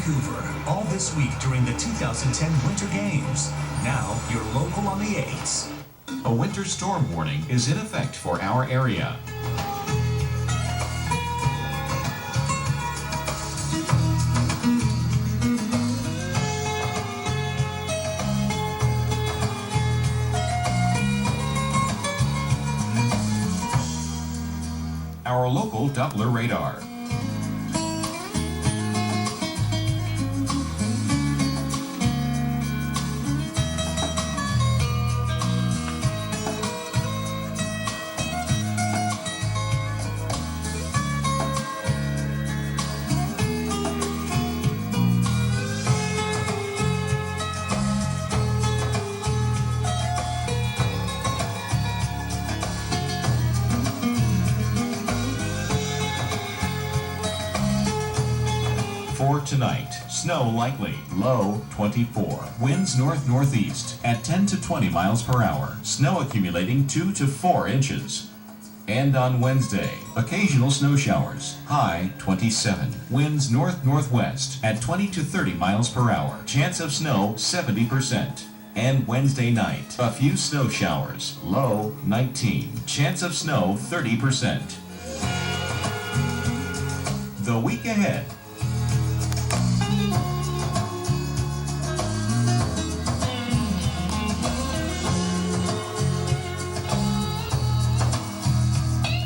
Vancouver, all this week during the 2010 Winter Games. Now, you're local on the 8s. A winter storm warning is in effect for our area. Our local Doppler radar. For tonight, snow likely, low 24. Winds north-northeast at 10 to 20 miles per hour. Snow accumulating 2 to 4 inches. And on Wednesday, occasional snow showers, high 27. Winds north-northwest at 20 to 30 miles per hour. Chance of snow 70%. And Wednesday night, a few snow showers, low 19. Chance of snow 30%. The week ahead.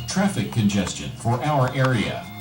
Traffic congestion for our area.